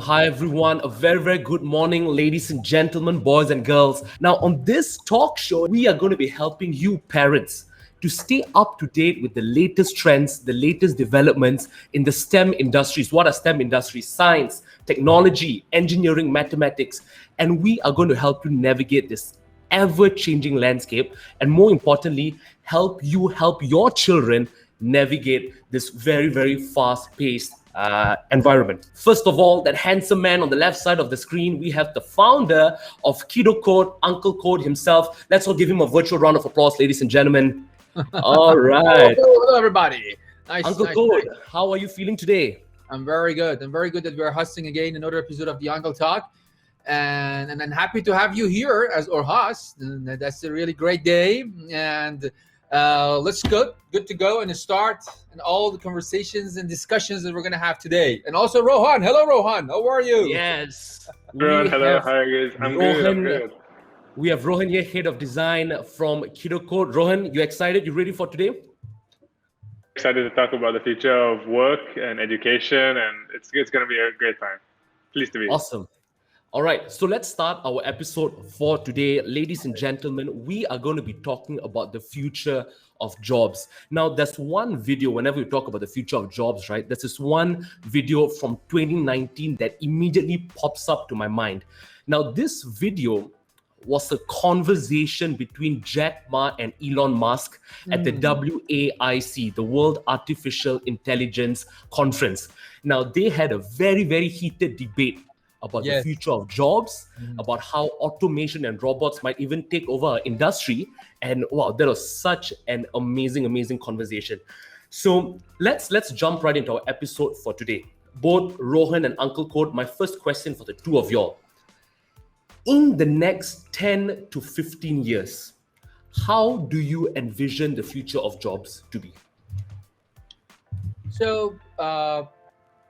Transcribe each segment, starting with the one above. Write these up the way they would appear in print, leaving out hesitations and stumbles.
Hi, everyone. A very, very good morning, ladies and gentlemen, boys and girls. Now, on this talk show, we are going to be helping you, parents, to stay up to date with the latest trends, the latest developments in the STEM industries. What are STEM industries? Science, technology, engineering, mathematics. And we are going to help you navigate this ever changing landscape. And more importantly, help your children navigate this very, very fast paced environment. First of all, that handsome man on the left side of the screen, we have the founder of Keto Code, Uncle Code himself. Let's all give him a virtual round of applause, ladies and gentlemen. All right. Hello, everybody. Uncle Code, how are you feeling today? I'm very good. I'm very good that we're hosting again another episode of the Uncle Talk. And I'm happy to have you here as our host. And that's a really great day. And let's go. Good to go and start and all the conversations and discussions that we're going to have today. And also Rohan. Hello, Rohan. How are you? Yes. Hello. Hi, guys. I'm good. We have Rohan here, head of design from Keto Code. Rohan, you excited? You ready for today? Excited to talk about the future of work and education, and it's going to be a great time. Pleased to be. Awesome. All right, so let's start our episode for today. Ladies and gentlemen, we are going to be talking about the future of jobs. Now, there's one video, whenever we talk about the future of jobs, right? There's this one video from 2019 that immediately pops up to my mind. Now, this video was a conversation between Jack Ma and Elon Musk at the WAIC, the World Artificial Intelligence Conference. Now, they had a very, very heated debate about the future of jobs, about how automation and robots might even take over our industry. And wow, that was such an amazing, amazing conversation. So let's jump right into our episode for today. Both Rohan and Uncle Code, my first question for the two of y'all. In the next 10 to 15 years, how do you envision the future of jobs to be? So,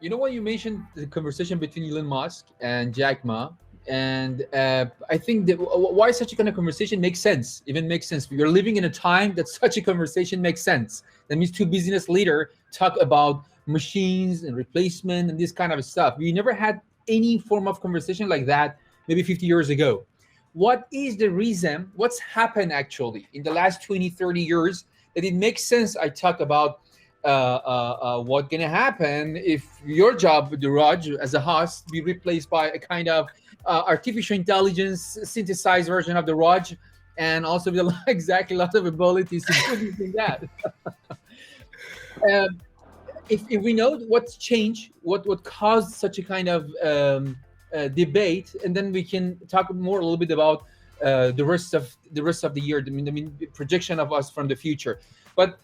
you know what, you mentioned the conversation between Elon Musk and Jack Ma, and I think that why such a kind of conversation makes sense. We're living in a time that such a conversation makes sense. That means two business leaders talk about machines and replacement and this kind of stuff. We never had any form of conversation like that maybe 50 years ago. What is the reason? What's happened actually in the last 20, 30 years that it makes sense? I talk about what's going to happen if your job, the Raj, as a host, be replaced by a kind of artificial intelligence synthesized version of the Raj, and also with exactly a lot of abilities to do using that. If we know what's changed, what caused such a kind of debate, and then we can talk a little bit about the rest of the year. I mean, the projection of us from the future, but.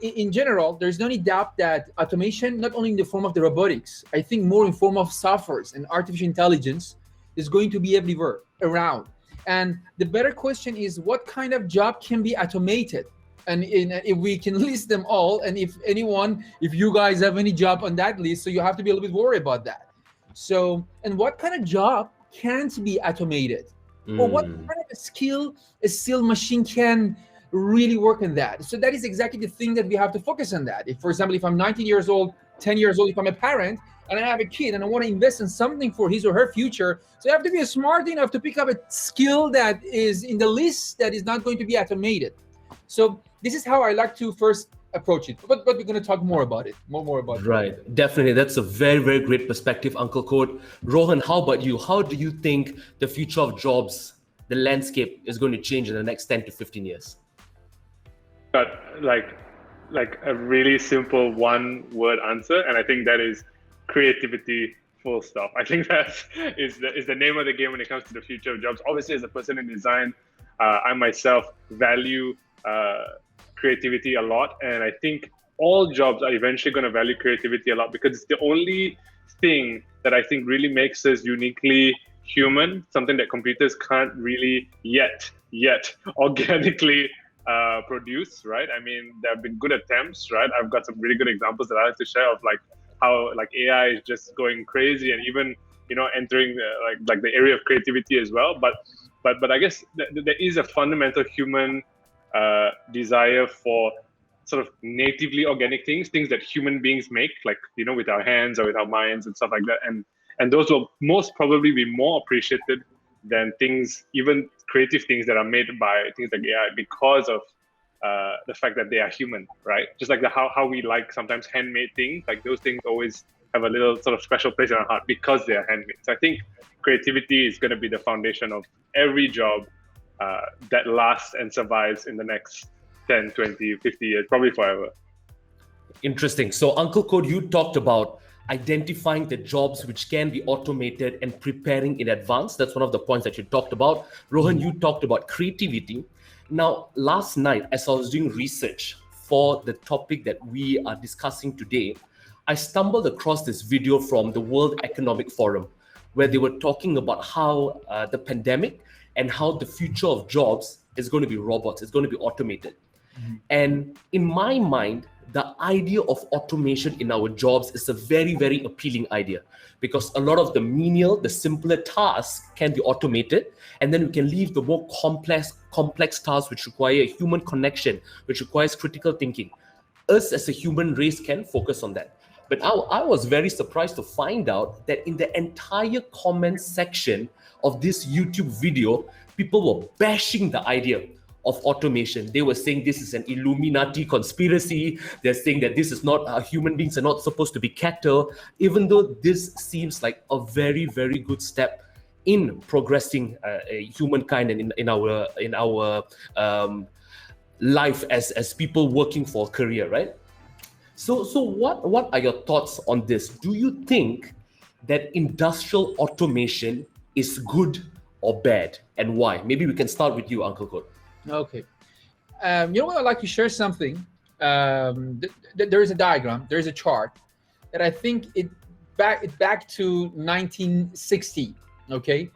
In general, there's no any doubt that automation, not only in the form of the robotics, I think more in form of softwares and artificial intelligence, is going to be everywhere around. And the better question is, what kind of job can be automated? And if we can list them all, and if you guys have any job on that list, so you have to be a little bit worried about that. So, and what kind of job can't be automated? Or what kind of a skill machine can really work on that? So that is exactly the thing that we have to focus on that. If, for example, if I'm 19 years old, 10 years old, if I'm a parent and I have a kid and I want to invest in something for his or her future, so I have to be smart enough to pick up a skill that is in the list that is not going to be automated. So this is how I like to first approach it, but we're going to talk more about it, more about it. Right, definitely. That's a very, very great perspective, Uncle Code. Rohan, how about you? How do you think the future of jobs, the landscape, is going to change in the next 10 to 15 years? Got like a really simple one-word answer, and I think that is creativity. Full stop. I think that is the name of the game when it comes to the future of jobs. Obviously, as a person in design, I myself value creativity a lot, and I think all jobs are eventually going to value creativity a lot because it's the only thing that I think really makes us uniquely human. Something that computers can't really yet organically produce, right? I mean, there have been good attempts, right? I've got some really good examples that I like to share of like how like AI is just going crazy and even entering like the area of creativity as well. But I guess there is a fundamental human desire for sort of natively organic things that human beings make, like with our hands or with our minds and stuff like that. and those will most probably be more appreciated than things, even creative things that are made by things like AI, because of the fact that they are human, right? Just like how we like sometimes handmade things, like those things always have a little sort of special place in our heart because they are handmade. So I think creativity is going to be the foundation of every job that lasts and survives in the next 10, 20, 50 years, probably forever. Interesting. So, Uncle Code, you talked about identifying the jobs which can be automated and preparing in advance. That's one of the points that you talked about. Rohan, you talked about creativity. Now, last night, as I was doing research for the topic that we are discussing today, I stumbled across this video from the World Economic Forum, where they were talking about how the pandemic and how the future of jobs is going to be robots, it's going to be automated. And in my mind, the idea of automation in our jobs is a very, very appealing idea, because a lot of the menial, the simpler tasks can be automated, and then we can leave the more complex tasks which require human connection, which requires critical thinking. Us as a human race can focus on that. But I was very surprised to find out that in the entire comment section of this YouTube video, people were bashing the idea of automation. They were saying this is an Illuminati conspiracy. They're saying that this is not, human beings are not supposed to be cattle, even though this seems like a very, very good step in progressing humankind and in our life as people working for a career, right? So what are your thoughts on this? Do you think that industrial automation is good or bad, and why? Maybe we can start with you, Uncle Code. Okay. You know what? I'd like to share something. There is a diagram, there is a chart that I think it back to 1960. Okay,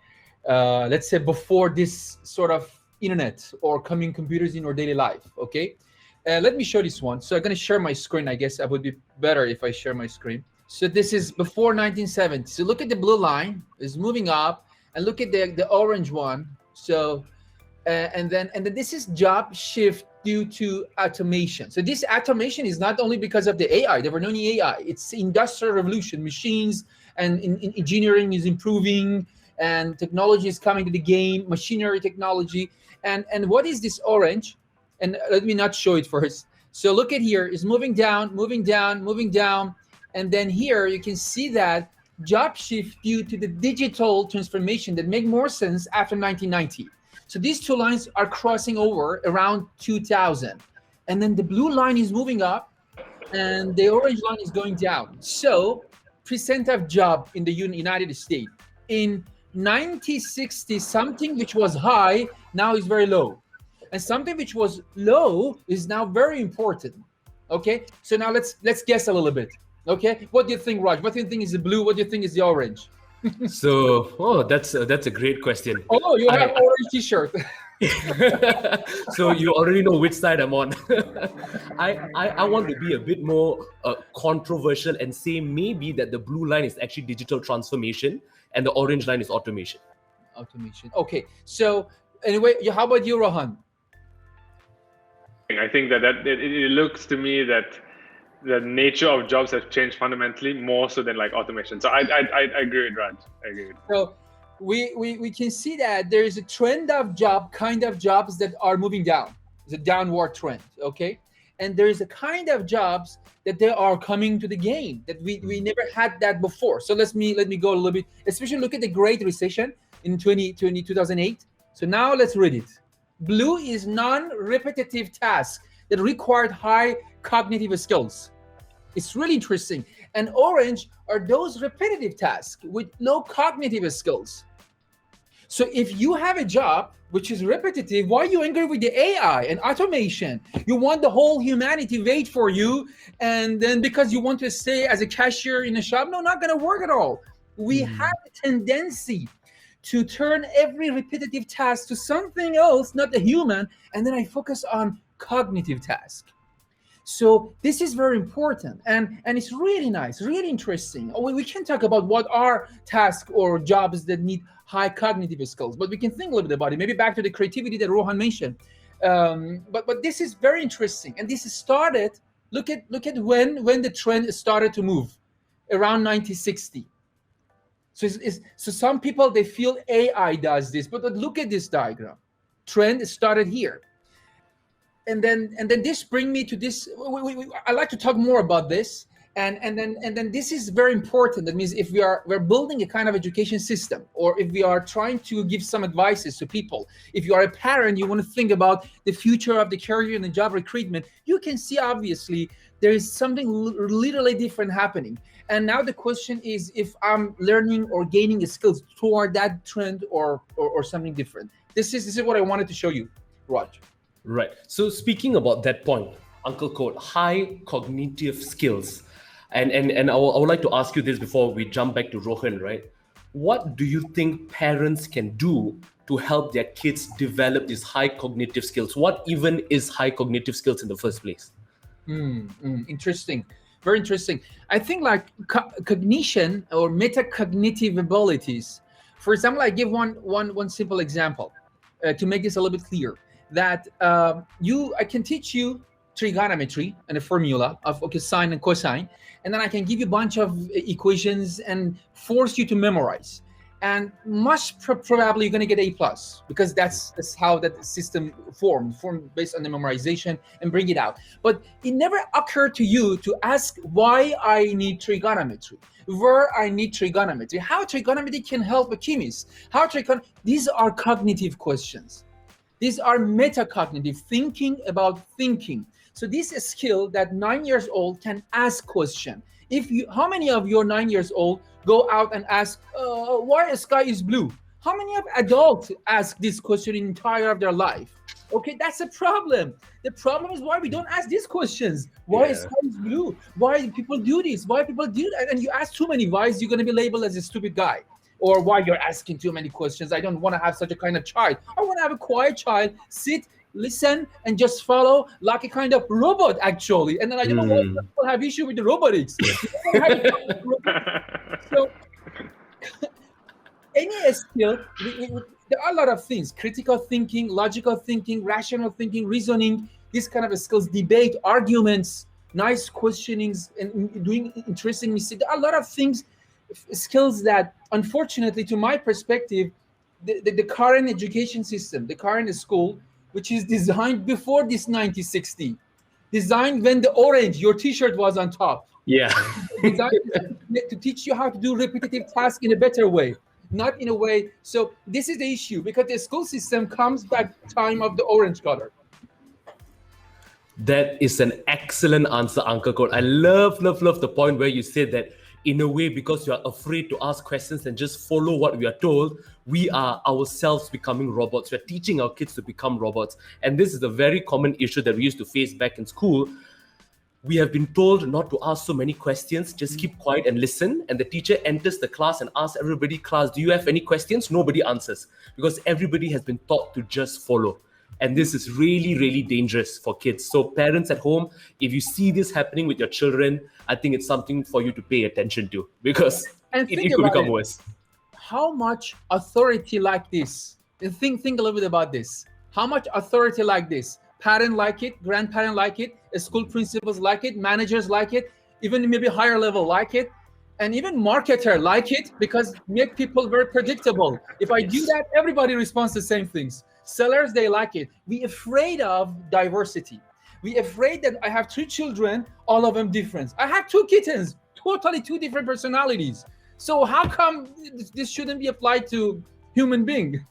let's say before this sort of internet or coming computers in our daily life. Okay, let me show this one. So I'm going to share my screen. I guess it would be better if I share my screen. So this is before 1970. So look at the blue line is moving up, and look at the orange one. So and then this is job shift due to automation. So this automation is not only because of the AI. There were no any AI. It's industrial revolution. Machines and in engineering is improving, and technology is coming to the game. Machinery technology. And what is this orange? And let me not show it first. So look at here. It's moving down, moving down, moving down, and then here you can see that job shift due to the digital transformation that make more sense after 1990. So these two lines are crossing over around 2000. And then the blue line is moving up and the orange line is going down. So percent of job in the United States in 1960, something which was high now is very low. And something which was low is now very important. Okay, so now let's guess a little bit. Okay, what do you think, Raj? What do you think is the blue? What do you think is the orange? So, that's a great question. Oh, you have orange t-shirt. So you already know which side I'm on. I want to be a bit more controversial and say maybe that the blue line is actually digital transformation and the orange line is automation. Automation. Okay. So anyway, how about you, Rohan? I think that it looks to me that the nature of jobs has changed fundamentally more so than like automation. So I agree with Raj. I agree with So we can see that there is a trend of jobs that are moving down. It's a downward trend, okay? And there is a kind of jobs that they are coming to the game that we never had that before. So let me go a little bit, especially look at the Great Recession in 2008. So now let's read it. Blue is non-repetitive tasks that required high cognitive skills. It's really interesting. And orange are those repetitive tasks with low cognitive skills. So if you have a job which is repetitive, why are you angry with the AI and automation? You want the whole humanity wait for you, and then because you want to stay as a cashier in a shop, no, not gonna work at all. We have a tendency to turn every repetitive task to something else, not the human, and then I focus on cognitive task. So this is very important, and it's really nice, really interesting. We can talk about what are tasks or jobs that need high cognitive skills, but we can think a little bit about it. Maybe back to the creativity that Rohan mentioned. But this is very interesting, and this started. Look at when the trend started to move around 1960. So some people, they feel AI does this, but look at this diagram. Trend started here, and then this bring me to this. I like to talk more about this, and then this is very important. That means if we're building a kind of education system, or if we are trying to give some advices to people, if you are a parent, you want to think about the future of the career and the job recruitment, you can see obviously there is something literally different happening. And now the question is if I'm learning or gaining skills toward that trend or something different. This is what I wanted to show you, Raj. Right. So speaking about that point, Uncle Code, high cognitive skills. And I would like to ask you this before we jump back to Rohan, right? What do you think parents can do to help their kids develop these high cognitive skills? What even is high cognitive skills in the first place? Interesting. Very interesting. I think like cognition or metacognitive abilities. For example, I give one simple example to make this a little bit clear. That I can teach you trigonometry and a formula of sine and cosine, and then I can give you a bunch of equations and force you to memorize. And most probably you're going to get A+, because that's how that system formed based on the memorization and bring it out. But it never occurred to you to ask why I need trigonometry, where I need trigonometry, how trigonometry can help a chemist, these are cognitive questions. These are metacognitive, thinking about thinking. So this is a skill that 9 years old can ask question. How many of your 9 years old go out and ask, why the sky is blue? How many of adults ask this question in entire of their life? Okay, that's a problem. The problem is why we don't ask these questions. Why is sky is blue? Why do people do this? Why people do that? And you ask too many whys, you're going to be labeled as a stupid guy. Or why you're asking too many questions. I don't want to have such a kind of child. I want to have a quiet child, sit, listen, and just follow like a kind of robot, actually. And then I don't know why people have issue with the robotics. So any skill, there are a lot of things: critical thinking, logical thinking, rational thinking, reasoning, these kind of skills, debate, arguments, nice questionings, and doing interesting mistakes. There are a lot of things, skills that, unfortunately, to my perspective, the current education system, the current school, which is designed before this 1960, designed when the orange, your t-shirt was on top. Yeah. Designed to teach you how to do repetitive tasks in a better way, not in a way. So this is the issue, because the school system comes back time of the orange color. That is an excellent answer, Uncle Code. I love the point where you said that in a way, because you are afraid to ask questions and just follow what we are told, we are ourselves becoming robots. We're teaching our kids to become robots. And this is a very common issue that we used to face back in school. We have been told not to ask so many questions, just keep quiet and listen. And the teacher enters the class and asks everybody, class, do you have any questions? Nobody answers, because everybody has been taught to just follow. And this is really, really dangerous for kids. So parents at home, if you see this happening with your children, I think it's something for you to pay attention to, because it could become worse. How much authority like this? Think a little bit about this. How much authority like this? Parent like it, grandparent like it, school principals like it, managers like it, even maybe higher level like it, and even marketer like it, because make people very predictable. If I do that, everybody responds to the same things. Sellers, they like it. We afraid of diversity. We afraid that I have 2 children, all of them different. I have 2 kittens, totally 2 different personalities. So how come this shouldn't be applied to human being?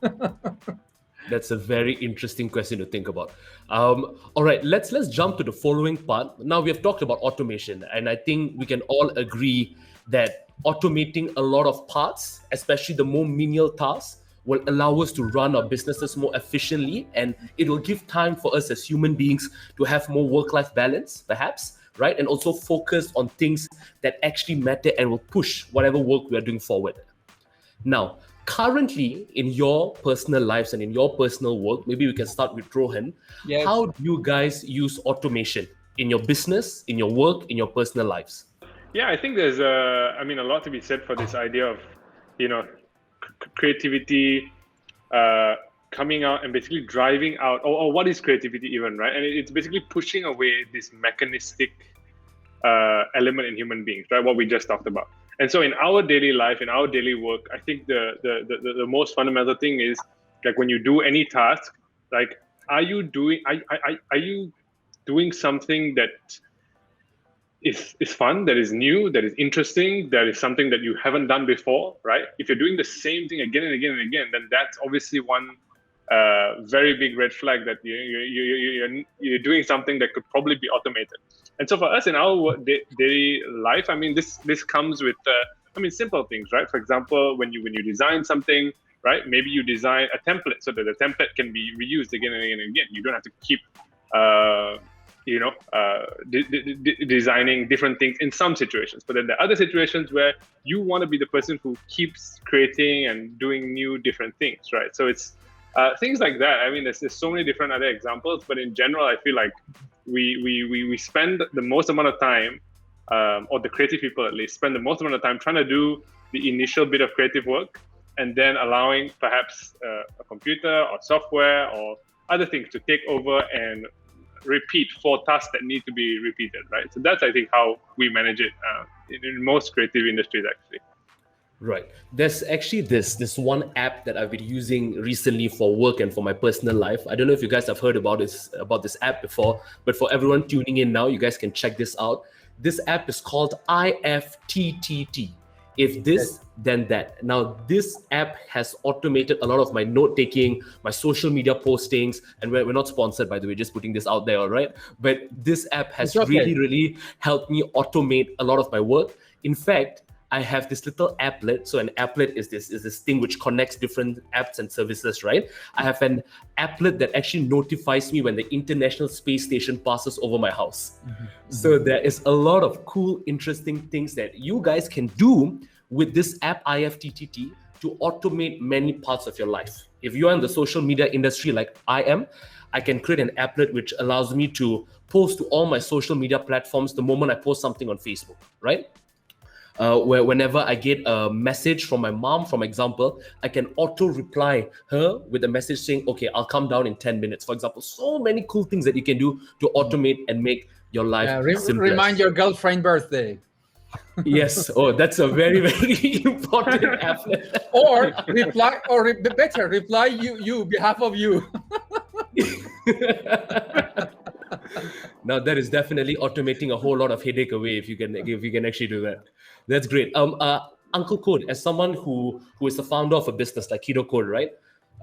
That's a very interesting question to think about. All right, let's jump to the following part. Now we have talked about automation, and I think we can all agree that automating a lot of parts, especially the more menial tasks, will allow us to run our businesses more efficiently, and it will give time for us as human beings to have more work-life balance, perhaps, right? And also focus on things that actually matter and will push whatever work we are doing forward. Now, currently in your personal lives and in your personal work, maybe we can start with Rohan. Yes. How do you guys use automation in your business, in your work, in your personal lives? Yeah, I think there's a lot to be said for this idea of, creativity coming out and basically driving out, or what is creativity even, right? And it's basically pushing away this mechanistic element in human beings, right? What we just talked about. And so in our daily life, in our daily work, I think the most fundamental thing is like when you do any task, like are you doing something that is fun, that is new, that is interesting, that is something that you haven't done before, right? If you're doing the same thing again and again and again, then that's obviously one very big red flag that you're doing something that could probably be automated. And so for us in our daily life, I mean, this comes with simple things, right? For example, when you design something, right? Maybe you design a template so that the template can be reused again and again and again. You don't have to keep designing different things in some situations. But then there are other situations where you want to be the person who keeps creating and doing new different things, right? So it's things like that. I mean, there's so many different other examples, but in general, I feel like we spend the most amount of time, or the creative people at least, spend the most amount of time trying to do the initial bit of creative work, and then allowing perhaps a computer or software or other things to take over and repeat for tasks that need to be repeated, right? So that's, I think, how we manage it in most creative industries, actually. Right. There's actually this one app that I've been using recently for work and for my personal life. I don't know if you guys have heard about this app before, but for everyone tuning in now, you guys can check this out. This app is called IFTTT. If this, then that. Now, this app has automated a lot of my note-taking, my social media postings, and we're not sponsored, by the way, just putting this out there, all right? But this app has really helped me automate a lot of my work. In fact, I have this little applet. So an applet is this thing which connects different apps and services, right? I have an applet that actually notifies me when the International Space Station passes over my house. Mm-hmm. So there is a lot of cool, interesting things that you guys can do with this app IFTTT to automate many parts of your life. If you're in the social media industry like I am, I can create an applet which allows me to post to all my social media platforms the moment I post something on Facebook, right? Where whenever I get a message from my mom, for example, I can auto reply her with a message saying, okay, I'll come down in 10 minutes, for example. So many cool things that you can do to automate and make your life simpler. Remind your girlfriend birthday. Yes. Oh, that's a very, very important applet. Or reply, better, reply you behalf of you. Now that is definitely automating a whole lot of headache away if you can actually do that. That's great. Uncle Code, as someone who is the founder of a business like Keto Code, right?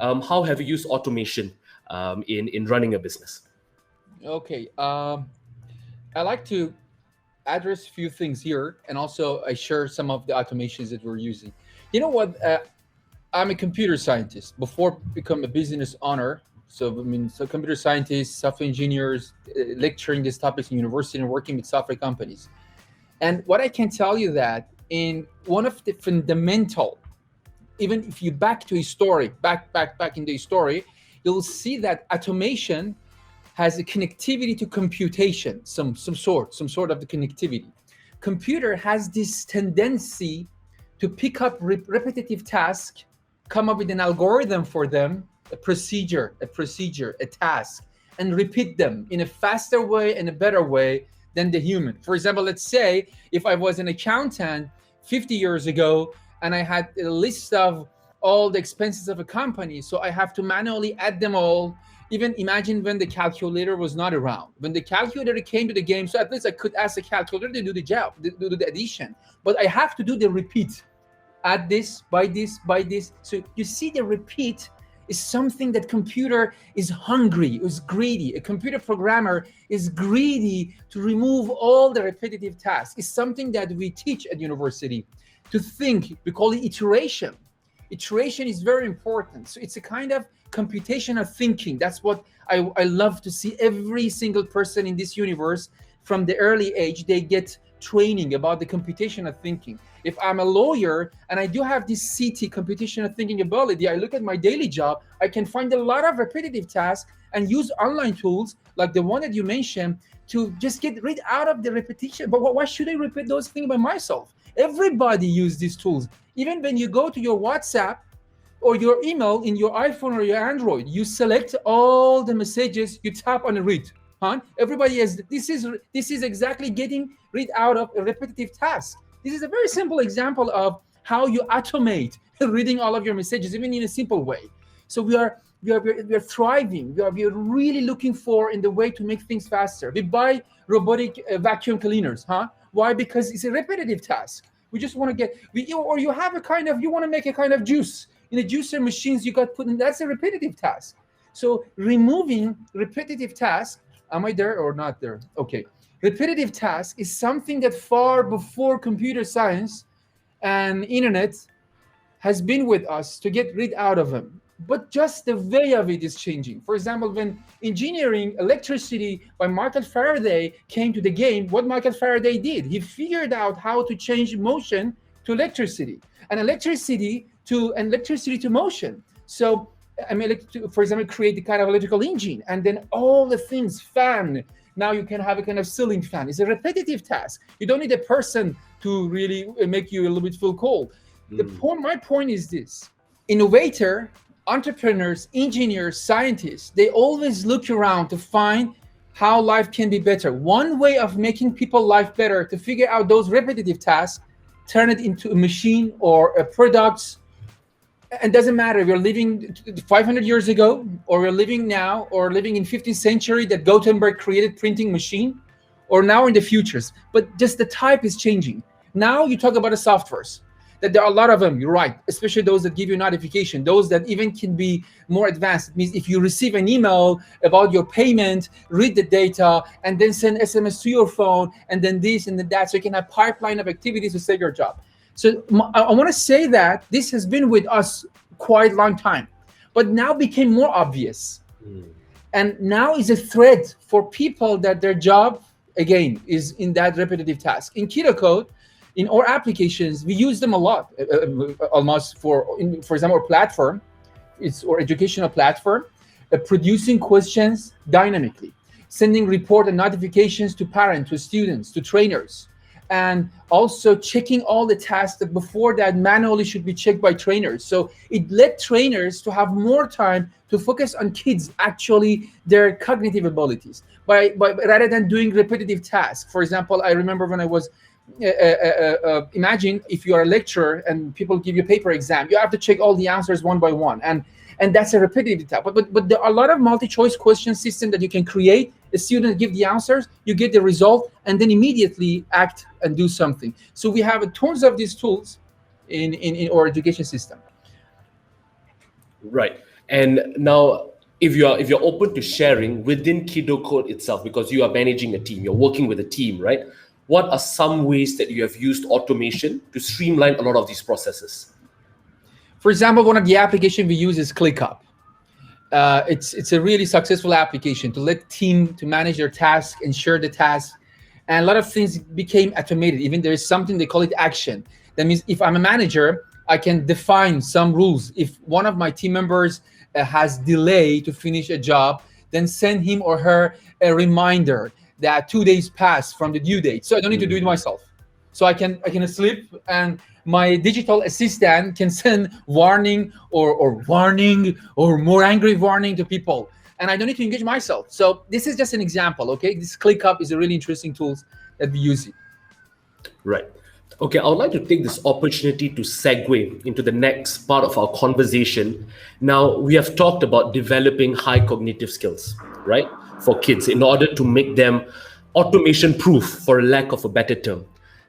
How have you used automation in running a business? Okay. I like to address a few things here, and also I share some of the automations that we're using. You know what? I'm a computer scientist before becoming a business owner. So computer scientists, software engineers, lecturing these topics in university and working with software companies. And what I can tell you that in one of the fundamental, even if you back to a story, back in the story, you'll see that automation has a connectivity to computation, some sort of the connectivity. Computer has this tendency to pick up repetitive tasks, come up with an algorithm for them, a procedure, a task, and repeat them in a faster way and a better way than the human. For example, let's say if I was an accountant 50 years ago and I had a list of all the expenses of a company, so I have to manually add them all. Even imagine when the calculator was not around. When the calculator came to the game, so at least I could ask the calculator to do the job, do the addition. But I have to do the repeat. Add this, by this, by this. So you see the repeat is something that computer is hungry, is greedy. A computer programmer is greedy to remove all the repetitive tasks. It's something that we teach at university to think. We call it iteration. Iteration is very important. So it's a kind of computational thinking. That's what I love to see. Every single person in this universe, from the early age, they get training about the computational thinking. If I'm a lawyer and I do have this CT, computational thinking ability, I look at my daily job, I can find a lot of repetitive tasks and use online tools like the one that you mentioned to just get rid out of the repetition. But why should I repeat those things by myself? Everybody use these tools. Even when you go to your WhatsApp or your email in your iPhone or your Android, you select all the messages, you tap on read. Everybody has, this is exactly getting rid out of a repetitive task. This is a very simple example of how you automate reading all of your messages, even in a simple way. So we are thriving. We are really looking for in the way to make things faster. We buy robotic vacuum cleaners, huh? Why? Because it's a repetitive task. We just want to get or you have a kind of, you want to make a kind of juice in the juicer machines you got put in. That's a repetitive task. So removing repetitive tasks. Am I there or not there? Okay. Repetitive task is something that far before computer science and internet has been with us to get rid out of them. But just the way of it is changing. For example, when engineering electricity by Michael Faraday came to the game, what Michael Faraday did, he figured out how to change motion to electricity, and electricity to motion. So I mean, for example, create the kind of electrical engine, and then all the things, fan. Now you can have a kind of ceiling fan. It's a repetitive task. You don't need a person to really make you a little bit feel cold. My point is this: innovator, entrepreneurs, engineers, scientists, they always look around to find how life can be better. One way of making people's life better, to figure out those repetitive tasks, turn it into a machine or a product. And doesn't matter if you're living 500 years ago, or you're living now, or living in 15th century that Gutenberg created printing machine, or now in the futures. But just the type is changing. Now you talk about the softwares, that there are a lot of them, you're right, especially those that give you notification, those that even can be more advanced. It means if you receive an email about your payment, read the data, and then send SMS to your phone, and then this and then that, so you can have pipeline of activities to save your job. So I want to say that this has been with us quite a long time, but now became more obvious. And now is a threat for people that their job, again, is in that repetitive task. In KiddoCode, in our applications, we use them a lot, almost for example, our platform, it's our educational platform, producing questions dynamically, sending report and notifications to parents, to students, to trainers, and also checking all the tasks that before that manually should be checked by trainers. So it led trainers to have more time to focus on kids, actually their cognitive abilities, by rather than doing repetitive tasks. For example, I remember when I was imagine if you are a lecturer and people give you a paper exam, you have to check all the answers one by one, and that's a repetitive task. But there are a lot of multi-choice question system that you can create. A student give the answers, you get the result, and then immediately act and do something. So we have tons of these tools in our education system. Right. And now, if you're open to sharing within KiddoCode itself, because you are managing a team, you're working with a team, right? What are some ways that you have used automation to streamline a lot of these processes? For example, one of the applications we use is ClickUp. It's a really successful application to let team to manage their tasks and share the tasks. And a lot of things became automated. Even there is something they call it action. That means if I'm a manager, I can define some rules. If one of my team members has delay to finish a job, then send him or her a reminder that 2 days passed from the due date. So I don't need to do it myself. So I can sleep, and my digital assistant can send warning or warning or more angry warning to people. And I don't need to engage myself. So this is just an example, okay? This ClickUp is a really interesting tool that we use. Right. Okay, I would like to take this opportunity to segue into the next part of our conversation. Now, we have talked about developing high cognitive skills, right, for kids in order to make them automation proof, for lack of a better term.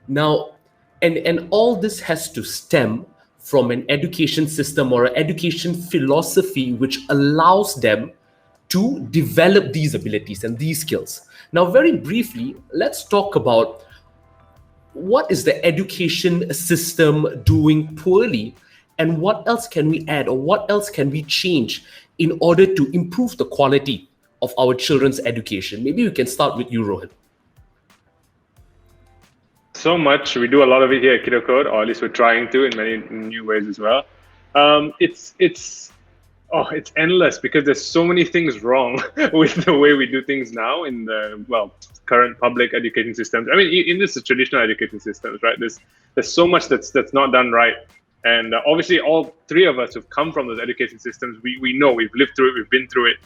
Now, and all this has to stem from an education system or an education philosophy which allows them to develop these abilities and these skills. Now, very briefly, let's talk about what is the education system doing poorly, and what else can we add, or what else can we change in order to improve the quality of our children's education? Maybe we can start with you, Rohan. So much. We do a lot of it here at KiddoCode, or at least we're trying to in many new ways as well. It's endless, because there's so many things wrong with the way we do things now in the current public education systems. I mean, in this traditional education systems, right? There's so much that's not done right, and obviously all three of us who've come from those education systems, we know, we've lived through it, we've been through it,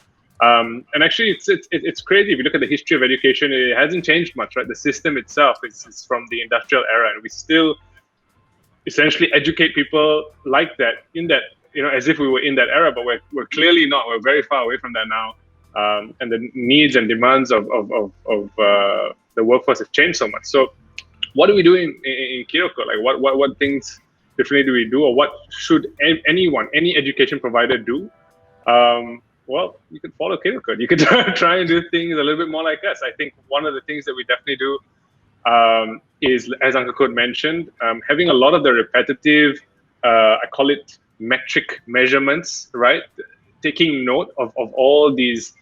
And actually, it's crazy. If you look at the history of education, it hasn't changed much, right? The system itself is from the industrial era, and we still essentially educate people like that, in that, as if we were in that era, but we're clearly not. We're very far away from that now, and the needs and demands of the workforce have changed so much. So, what do we do in Kiroko? Like, what things differently do we do, or what should any education provider do? Well, you could follow Kiroko. You could try and do things a little bit more like us. I think one of the things that we definitely do is, as Uncle Code mentioned, having a lot of the repetitive, I call it metric measurements, right? Taking note of all these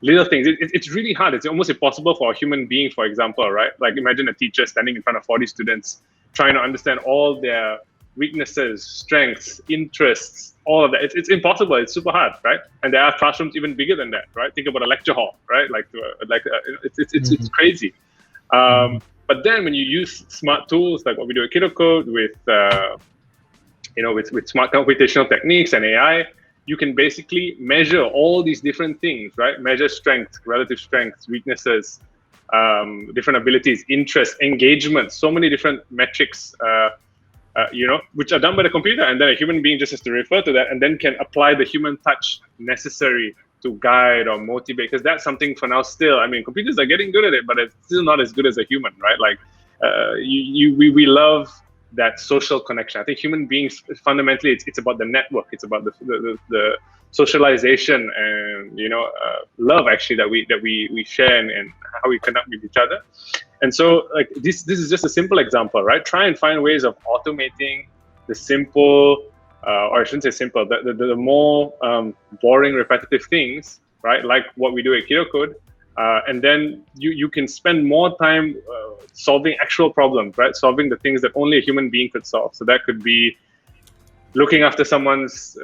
little things. It's really hard. It's almost impossible for a human being, for example, right? Like, imagine a teacher standing in front of 40 students, trying to understand all their weaknesses, strengths, interests, all of that. It's impossible. It's super hard, right? And there are classrooms even bigger than that, right? Think about a lecture hall, right? It's crazy. But then when you use smart tools like what we do at Kiroko with smart computational techniques and AI, you can basically measure all these different things, right? Measure strengths, relative strengths, weaknesses, different abilities, interests, engagement, so many different metrics, which are done by the computer, and then a human being just has to refer to that and then can apply the human touch necessary to guide or motivate, because that's something for now still, I mean, computers are getting good at it, but it's still not as good as a human, right? Like, we love that social connection. I think human beings, fundamentally, it's about the network. It's about the socialization and love, actually, that we share, and how we connect with each other. And so, like, this is just a simple example, right? Try and find ways of automating the simple, or I shouldn't say simple, the more boring, repetitive things, right? Like what we do at Kiroko. And then you can spend more time solving actual problems, right? Solving the things that only a human being could solve. So that could be looking after someone's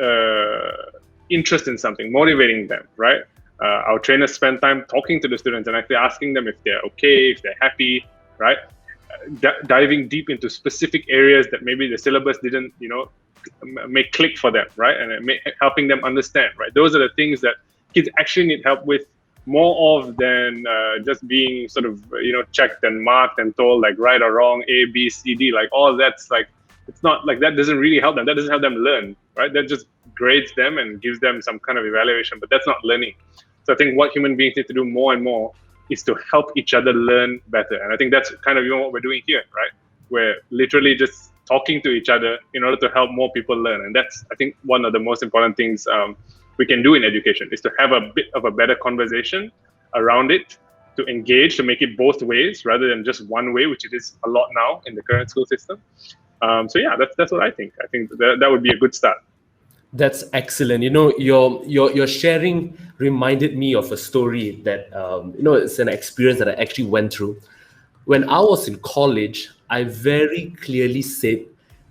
interest in something, motivating them, right? Our trainers spend time talking to the students and actually asking them if they're okay, if they're happy, right? Diving deep into specific areas that maybe the syllabus didn't, make click for them, right? And helping them understand, right? Those are the things that kids actually need help with more of than just being sort of, checked and marked and told like right or wrong, A, B, C, D, like all that's like, it's not like that doesn't really help them. That doesn't help them learn, right? That just grades them and gives them some kind of evaluation, but that's not learning. So I think what human beings need to do more and more is to help each other learn better. And I think that's kind of what we're doing here, right? We're literally just talking to each other in order to help more people learn. And that's, I think, one of the most important things we can do in education, is to have a bit of a better conversation around it, to engage, to make it both ways rather than just one way, which it is a lot now in the current school system. So yeah, that's what I think. I think that would be a good start. That's excellent. Your sharing reminded me of a story that it's an experience that I actually went through. When I was in college, I very clearly said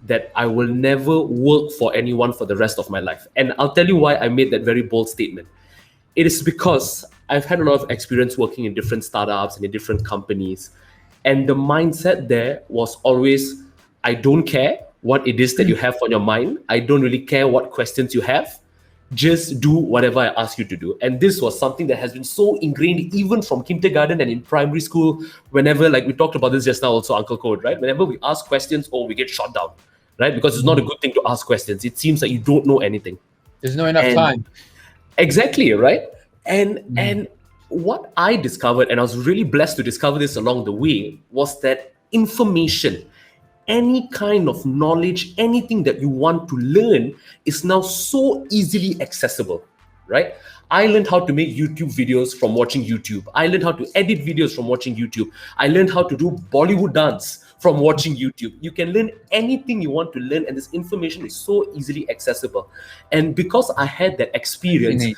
that I will never work for anyone for the rest of my life. And I'll tell you why I made that very bold statement. It is because I've had a lot of experience working in different startups and in different companies. And the mindset there was always, I don't care what it is that you have on your mind. I don't really care what questions you have. Just do whatever I ask you to do. And this was something that has been so ingrained even from kindergarten and in primary school. Whenever, like we talked about this just now also, Uncle Code, right? Whenever we ask questions, we get shot down, right? Because it's not a good thing to ask questions. It seems like you don't know anything. There's not enough time. Exactly, right? And what I discovered, and I was really blessed to discover this along the way, was that information, any kind of knowledge, anything that you want to learn is now so easily accessible, right? I learned how to make YouTube videos from watching YouTube. I learned how to edit videos from watching YouTube. I learned how to do Bollywood dance from watching YouTube. You can learn anything you want to learn, and this information is so easily accessible. And because I had that experience,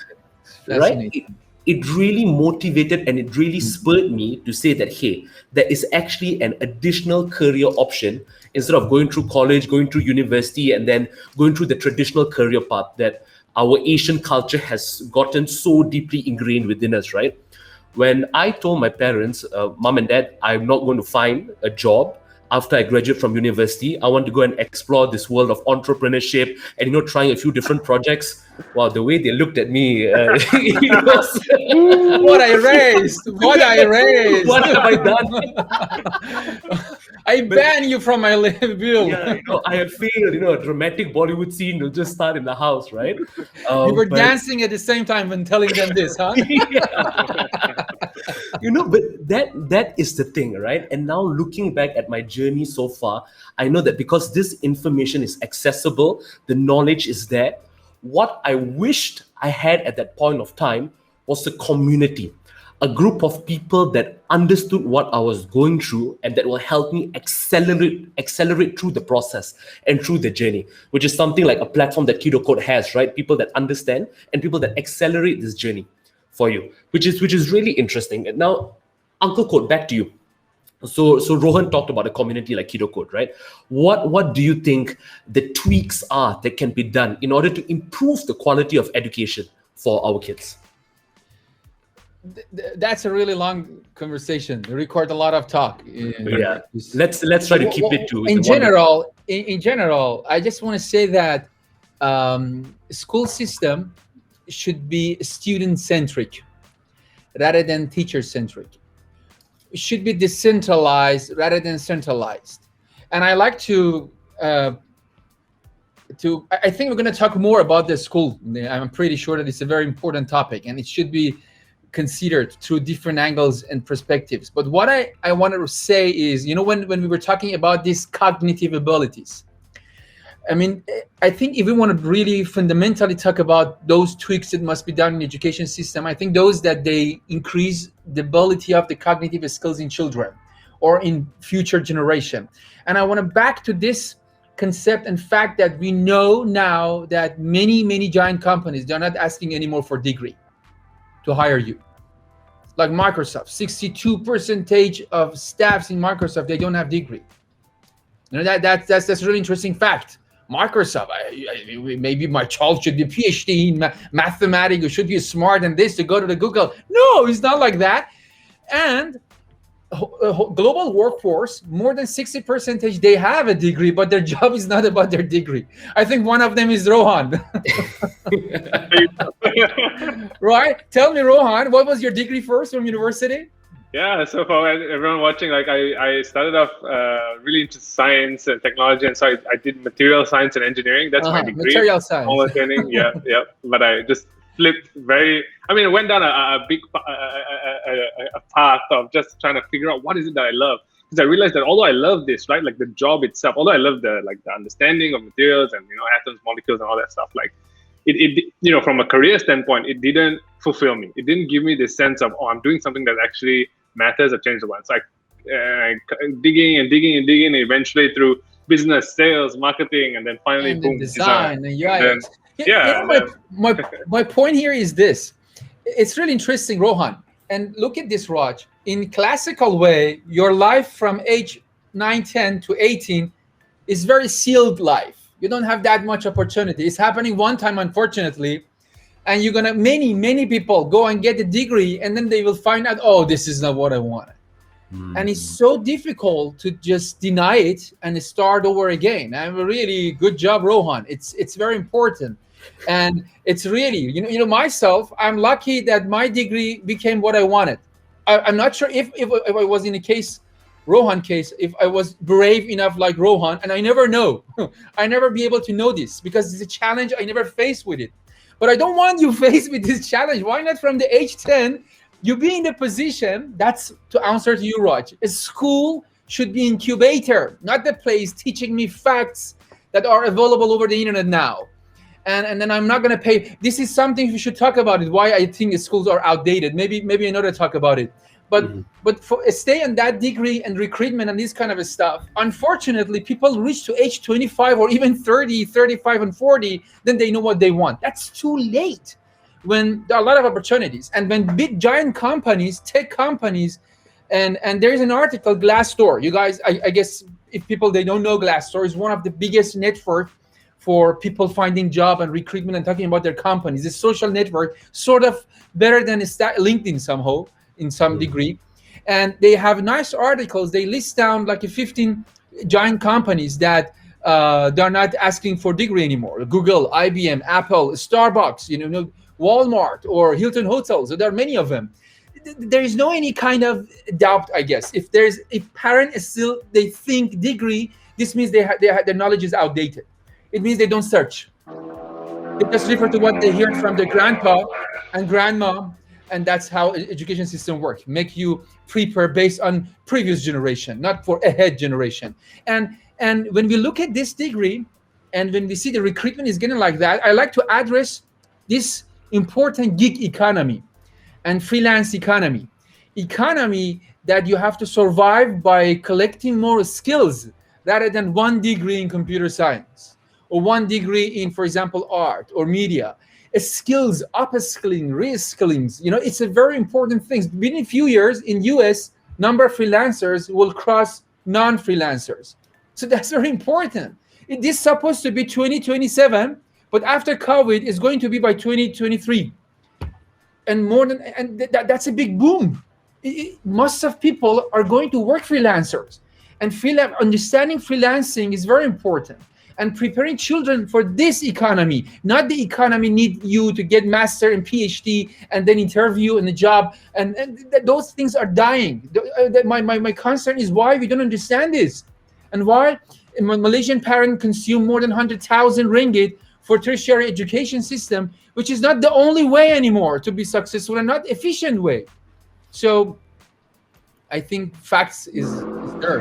right? It really motivated and it really spurred me to say that, hey, there is actually an additional career option instead of going through college, going through university, and then going through the traditional career path that our Asian culture has gotten so deeply ingrained within us, right? When I told my parents, mom and dad, I'm not going to find a job, after I graduate from university. I want to go and explore this world of entrepreneurship and, trying a few different projects. Wow, the way they looked at me, it was, What I raised. What I raised. what have I done? I ban you from my bill. Yeah, I have failed. A dramatic Bollywood scene will just start in the house, right? You were dancing at the same time when telling them this, huh? But that is the thing, right? And now looking back at my journey so far, I know that because this information is accessible, the knowledge is there. What I wished I had at that point of time was a community, a group of people that understood what I was going through and that will help me accelerate through the process and through the journey, which is something like a platform that KiddoCode has, right? People that understand and people that accelerate this journey for you, which is really interesting. And now, UncleCode, back to you. So Rohan talked about a community like KiddoCode, right? What do you think the tweaks are that can be done in order to improve the quality of education for our kids? That's a really long conversation. We record a lot of talk. Yeah, let's try to keep it to. In general, I just want to say that school system should be student-centric rather than teacher-centric. It should be decentralized rather than centralized. And I like to I think we're going to talk more about the school. I'm pretty sure that it's a very important topic and it should be considered through different angles and perspectives. But what I wanted to say is, when we were talking about these cognitive abilities, I mean, I think if we want to really fundamentally talk about those tweaks that must be done in the education system, I think those that they increase the ability of the cognitive skills in children or in future generation. And I want to back to this concept and fact that we know now that many giant companies, they're not asking anymore for degree to hire you. Like Microsoft, 62% of staffs in Microsoft, they don't have degree. That's a really interesting fact. Microsoft, maybe my child should be PhD in mathematics, or should be smart in this to go to the Google. No, it's not like that. And global workforce, more than 60%, they have a degree, but their job is not about their degree. I think one of them is Rohan. Right? Tell me, Rohan, what was your degree first from university? Yeah, so for everyone watching, like I started off really into science and technology, and so I did material science and engineering. That's my degree. Material science. All training, yeah. But I just flipped I went down a big path of just trying to figure out what is it that I love. Because I realized that although I love this, right, like the job itself, although I love the understanding of materials and atoms, molecules, and all that stuff, like it from a career standpoint, it didn't fulfill me. It didn't give me this sense of I'm doing something that actually matters or changes the world. So digging and eventually through business, sales, marketing, and then finally and boom, design. My point here is this. It's really interesting, Rohan. And look at this, Raj. In classical way, your life from age 9, 10 to 18 is very sealed life. You don't have that much opportunity. It's happening one time, unfortunately. And you're gonna many people go and get a degree, and then they will find out, oh, this is not what I wanted. And it's so difficult to just deny it and start over again. And a really good job, Rohan. It's very important, and it's really myself. I'm lucky that my degree became what I wanted. I'm not sure if I was in a Rohan case, if I was brave enough like Rohan, and I never know. I never be able to know this because it's a challenge I never faced with it. But I don't want you faced with this challenge. Why not from the age 10, you be in the position, that's to answer to you, Raj. A school should be incubator, not the place teaching me facts that are available over the internet now. And then I'm not going to pay. This is something we should talk about it, why I think schools are outdated. Maybe another talk about it. But for stay on that degree and recruitment and this kind of stuff, unfortunately, people reach to age 25 or even 30, 35, and 40, then they know what they want. That's too late when there are a lot of opportunities. And when big giant companies, tech companies, and there is an article, Glassdoor. You guys, I guess if people, they don't know, Glassdoor is one of the biggest network for people finding job and recruitment and talking about their companies. It's a social network, sort of better than LinkedIn somehow, in some degree. And they have nice articles. They list down like 15 giant companies that they're not asking for degree anymore. Google, IBM, Apple, Starbucks, Walmart or Hilton Hotels. So there are many of them. There is no any kind of doubt, I guess. If parent is still they think degree, this means their knowledge is outdated. It means they don't search. They just refer to what they heard from their grandpa and grandma, and that's how education system work. Make you prepare based on previous generation, not for ahead generation. And when we look at this degree, and when we see the recruitment is getting like that, I like to address this important gig economy and freelance economy that you have to survive by collecting more skills rather than one degree in computer science or one degree in, for example, art or media. Skills, upskilling, reskilling, it's a very important thing. Within a few years in US, number of freelancers will cross non-freelancers. So that's very important. It is supposed to be 2027, but after COVID, it's going to be by 2023. And that's a big boom. Most of people are going to work freelancers, and understanding freelancing is very important. And preparing children for this economy, not the economy need you to get master and PhD and then interview in the job, and those things are dying. My concern is why we don't understand this, and why Malaysian parents consume more than 100,000 ringgit for tertiary education system, which is not the only way anymore to be successful and not efficient way. So I think facts is there.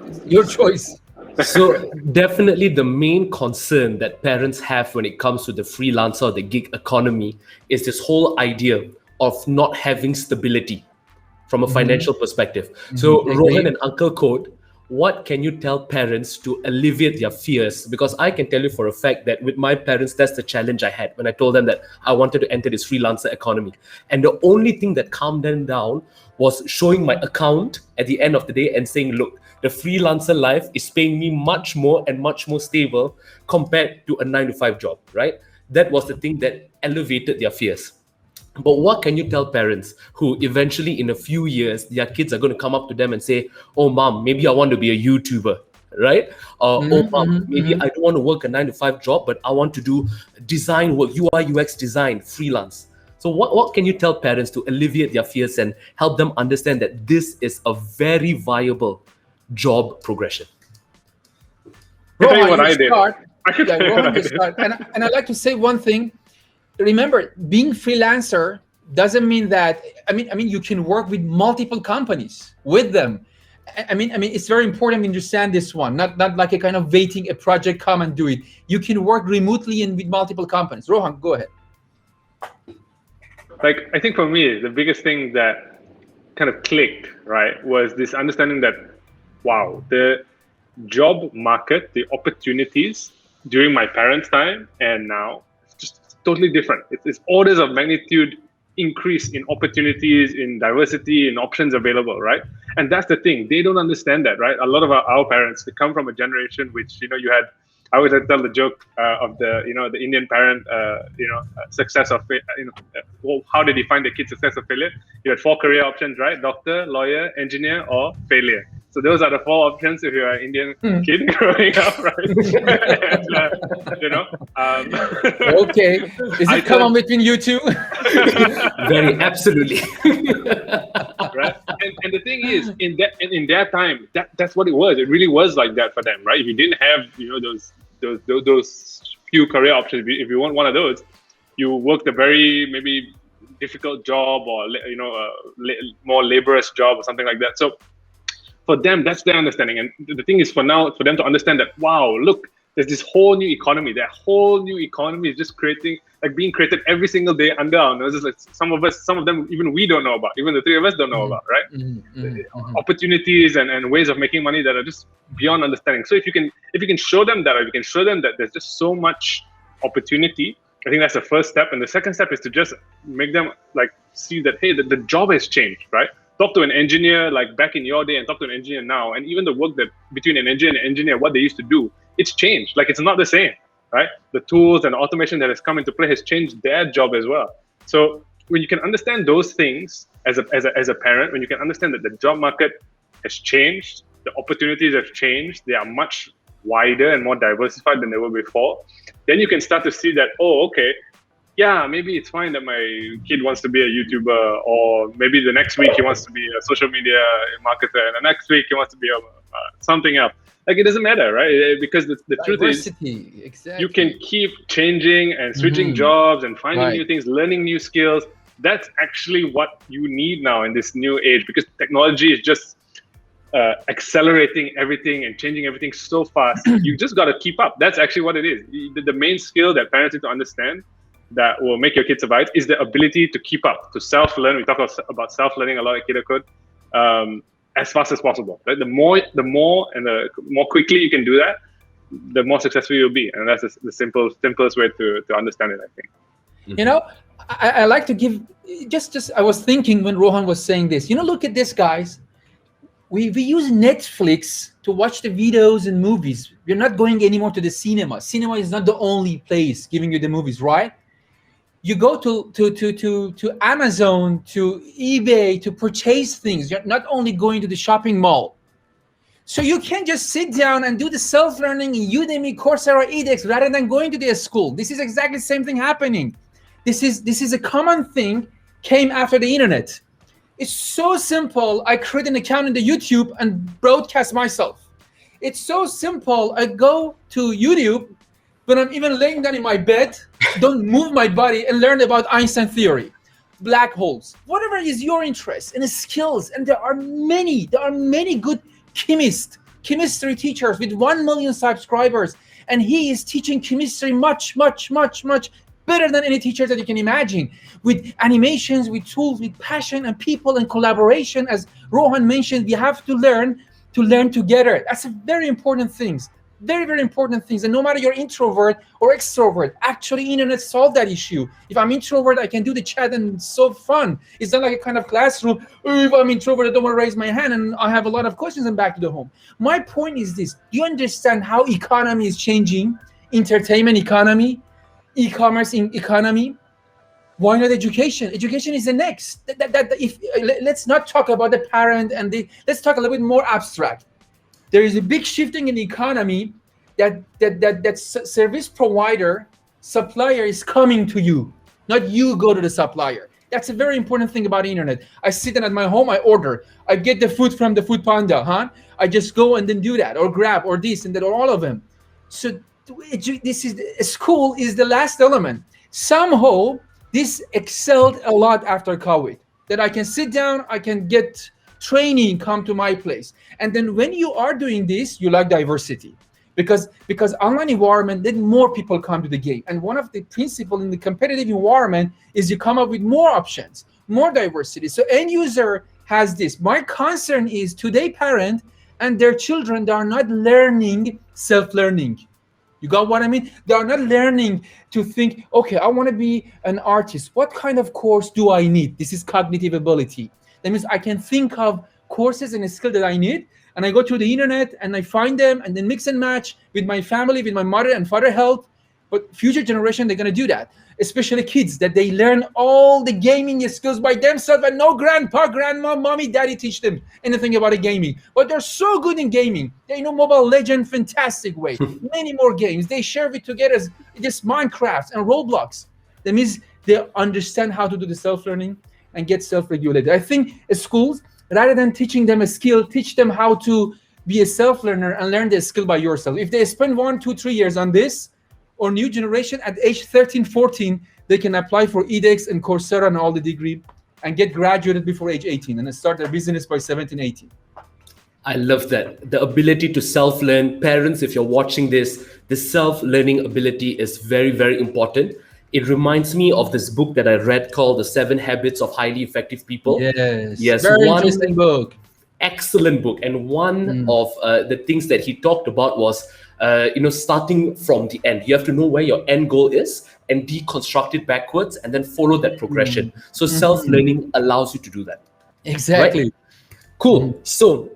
It's your choice. So definitely the main concern that parents have when it comes to the freelancer or the gig economy is this whole idea of not having stability from a financial perspective. So Rohan and Uncle Code, what can you tell parents to alleviate their fears? Because I can tell you for a fact that with my parents, that's the challenge I had when I told them that I wanted to enter this freelancer economy. And the only thing that calmed them down was showing my account at the end of the day and saying, look, the freelancer life is paying me much more and much more stable compared to a 9-to-5 job, right? That was the thing that elevated their fears. But what can you tell parents who eventually in a few years, their kids are going to come up to them and say, oh, mom, maybe I want to be a YouTuber, right? Oh, mom, maybe I don't want to work a 9-to-5 job, but I want to do design work, UI, UX design, freelance. So what can you tell parents to alleviate their fears and help them understand that this is a very viable job progression? Rohan, what I did. And I'd like to say one thing. Remember, being freelancer doesn't mean that. I mean, you can work with multiple companies with them. I mean, it's very important to understand this one. Not like a kind of waiting a project come and do it. You can work remotely and with multiple companies. Rohan, go ahead. Like, I think for me, the biggest thing that kind of clicked, right, was this understanding that, wow, the job market, the opportunities during my parents' time and now, it's just totally different. It's orders of magnitude increase in opportunities, in diversity, in options available, right? And that's the thing. They don't understand that, right? A lot of our parents, they come from a generation which, you had, I always tell the joke of the, the Indian parent, success of, how did he find the kid success or failure? You had 4 career options, right? Doctor, lawyer, engineer, or failure. So those are the 4 options if you're an Indian kid growing up, right? Okay. Is it common between you two? Very, absolutely. Right. And the thing is, in their time, that's what it was. It really was like that for them, right? If you didn't have, those few career options, if you want one of those, you worked a very maybe difficult job or more laborious job or something like that. So for them, that's their understanding. And the thing is, for them to understand that, wow, look, there's this whole new economy. That whole new economy is just being created every single day under our noses. Like some of them, even we don't know about. Even the 3 of us don't know about, right? Opportunities and ways of making money that are just beyond understanding. So if you can show them that, or if you can show them that there's just so much opportunity, I think that's the first step. And the second step is to just make them see that, hey, the job has changed, right? Talk to an engineer like back in your day and talk to an engineer now, and even the work that between an engineer and an engineer, what they used to do, it's changed. Like, it's not the same, right? The tools and automation that has come into play has changed their job as well. So when you can understand those things as a parent, when you can understand that the job market has changed, the opportunities have changed. They are much wider and more diversified than they were before. Then you can start to see that, oh, okay, yeah, maybe it's fine that my kid wants to be a YouTuber, or maybe the next week he wants to be a social media marketer, and the next week he wants to be something else. Like, it doesn't matter, right? Because the truth is, exactly. you can keep changing and switching jobs and finding new things, learning new skills. That's actually what you need now in this new age, because technology is just accelerating everything and changing everything so fast. You just got to keep up. That's actually what it is. The main skill that parents need to understand that will make your kids survive is the ability to keep up, to self-learn. We talk about self-learning a lot at Kiddo Code, as fast as possible. Right? The more and the more quickly you can do that, the more successful you'll be. And that's the simplest way to understand it, I think. You know, I like to give just I was thinking when Rohan was saying this, look at this, guys. We use Netflix to watch the videos and movies. We're not going anymore to the cinema. Cinema is not the only place giving you the movies, right? You go to Amazon, to eBay to purchase things. You're not only going to the shopping mall. So you can just sit down and do the self-learning in Udemy, Coursera, edX rather than going to the school. This is exactly the same thing happening. This is a common thing, came after the internet. It's so simple. I create an account in the YouTube and broadcast myself. It's so simple. I go to YouTube when I'm even laying down in my bed, don't move my body, and learn about Einstein theory, black holes, whatever is your interest and skills. And there are many good chemistry teachers with 1 million subscribers. And he is teaching chemistry much better than any teacher that you can imagine, with animations, with tools, with passion and people and collaboration. As Rohan mentioned, we have to learn together. That's a very important thing. Very important things. And no matter you're introvert or extrovert, actually internet solved that issue. If I'm introvert, I can do the chat and it's so fun. It's not like a kind of classroom. Oh, if I'm introvert, I don't want to raise my hand and I have a lot of questions and back to the home. My point is this: do you understand how economy is changing? Entertainment economy, e-commerce economy. Why not education? Education is the next. Let's not talk about the parent let's talk a little bit more abstract. There is a big shifting in the economy that service provider, supplier is coming to you, not you go to the supplier. That's a very important thing about the internet. I sit down at my home, I order, I get the food from the food panda, I just go and then do that, or grab, or this and that, or all of them. So school is the last element. Somehow this excelled a lot after COVID, that I can sit down, I can get training, come to my place. And then when you are doing this, you like diversity, because online environment, then more people come to the game. And one of the principles in the competitive environment is you come up with more options, more diversity. So end user has this. My concern is today parent and their children, they are not learning self-learning. You got what I mean? They are not learning to think, okay, I want to be an artist. What kind of course do I need? This is cognitive ability. That means I can think of courses and skills that I need, and I go to the internet and I find them and then mix and match with my family, with my mother and father health. But future generation, they're going to do that, especially kids, that they learn all the gaming skills by themselves and no grandpa, grandma, mommy, daddy teach them anything about the gaming. But they're so good in gaming. They know Mobile Legends, fantastic way. Many more games. They share it together as just Minecraft and Roblox. That means they understand how to do the self-learning and get self-regulated. I think schools, rather than teaching them a skill, teach them how to be a self-learner and learn the skill by yourself. If they spend 1, 2, 3 years on this, or new generation at age 13, 14, they can apply for edX and Coursera and all the degree and get graduated before age 18 and then start their business by 17, 18. I love that. The ability to self-learn. Parents, if you're watching this, the self-learning ability is very, very important. It reminds me of this book that I read called The 7 Habits of Highly Effective People. Yes, very interesting book. Excellent book. And one of the things that he talked about was, starting from the end. You have to know where your end goal is and deconstruct it backwards and then follow that progression. So self-learning allows you to do that. Exactly. Right? Cool. So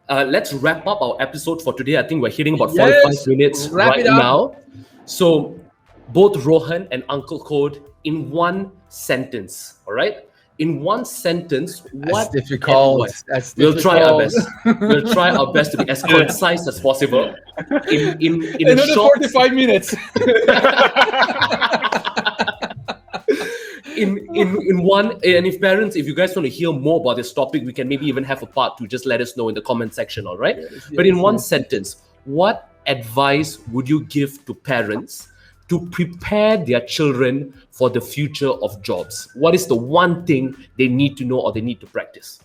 let's wrap up our episode for today. I think we're hitting about 45 minutes right now. So both Rohan and Uncle Code in one sentence, all right? in one sentence, what That's difficult. advice? That's We'll try our best. difficult. We'll try our best to be as concise as possible. In a Another short 45 minutes. in one, and if parents, if you guys want to hear more about this topic, we can maybe even have a part 2. Just let us know in the comment section, all right? But in one sentence, what advice would you give to parents to prepare their children for the future of jobs? What is the one thing they need to know or they need to practice?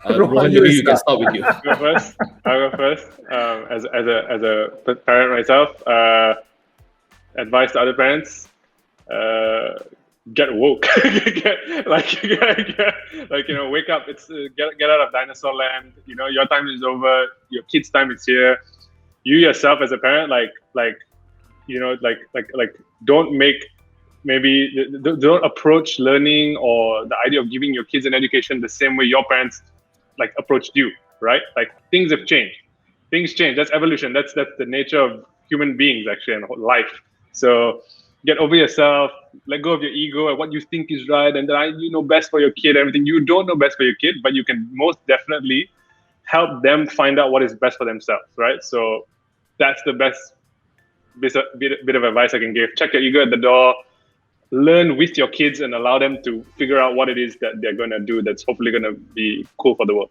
Rohan, maybe you can start with you. I'll go first. As a parent myself, advice to other parents: get woke. Wake up. It's get out of dinosaur land. Your time is over. Your kids' time is here. You yourself, as a parent, don't approach learning or the idea of giving your kids an education the same way your parents approached you, right? Things have changed. Things change. That's evolution. That's the nature of human beings, actually, and life. So get over yourself, let go of your ego and what you think is right, and that you know best for your kid. Everything you don't know best for your kid, but you can most definitely help them find out what is best for themselves, right? So that's the best bit of advice I can give. Check your ego at the door. Learn with your kids and allow them to figure out what it is that they're going to do that's hopefully going to be cool for the world.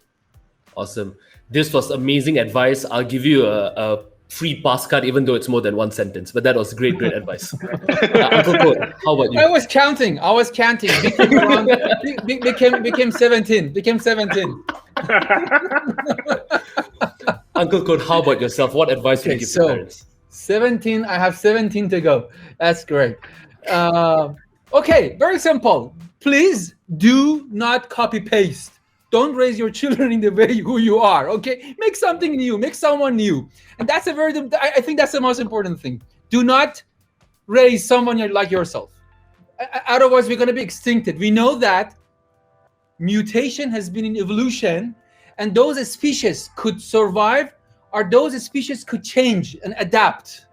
Awesome. This was amazing advice. I'll give you a free pass card, even though it's more than one sentence. But that was great advice. Uncle Code, how about you? I was counting. Became 17. Uncle Code, how about yourself? What advice would you give to parents? 17. I have 17 to go. That's great. Okay, very simple. Please do not copy paste. Don't raise your children in the way who you are. Okay, make something new. Make someone new, and that's I think that's the most important thing. Do not raise someone like yourself. Otherwise, we're going to be extincted. We know that mutation has been in evolution, and those species could survive, or those species could change and adapt.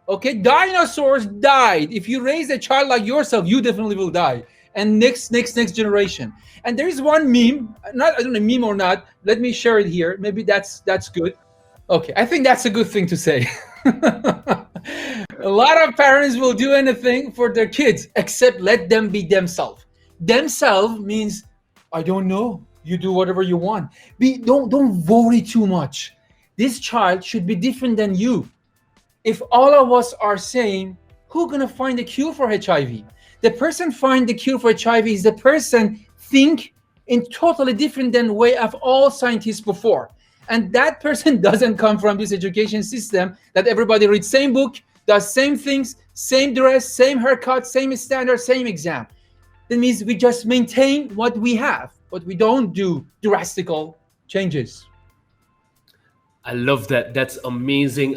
Okay, dinosaurs died. If you raise a child like yourself, you definitely will die. And next generation. And there is one meme, I don't know meme or not. Let me share it here. Maybe that's good. Okay, I think that's a good thing to say. A lot of parents will do anything for their kids except let them be themselves. Themselves means I don't know. You do whatever you want. Don't worry too much. This child should be different than you. If all of us are saying, who's going to find a cure for HIV? The person find the cure for HIV is the person think in totally different than way of all scientists before. And that person doesn't come from this education system that everybody reads same book, does same things, same dress, same haircut, same standard, same exam. That means we just maintain what we have, but we don't do drastic changes. I love that. That's amazing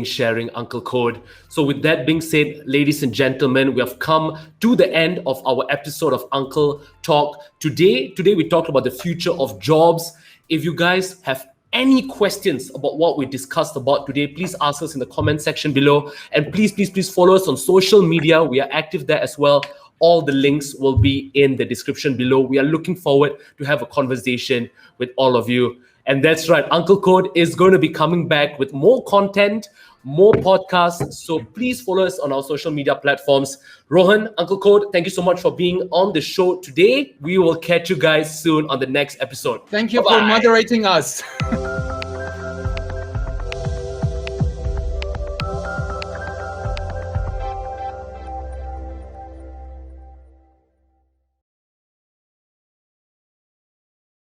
sharing, Uncle Code. So with that being said, ladies and gentlemen, we have come to the end of our episode of Uncle Talk. Today we talked about the future of jobs. If you guys have any questions about what we discussed about today, please ask us in the comment section below. And please follow us on social media. We are active there as well. All the links will be in the description below. We are looking forward to have a conversation with all of you. And that's right, Uncle Code is going to be coming back with more content, more podcasts. So please follow us on our social media platforms. Rohan, Uncle Code, thank you so much for being on the show today. We will catch you guys soon on the next episode. Thank you for moderating us.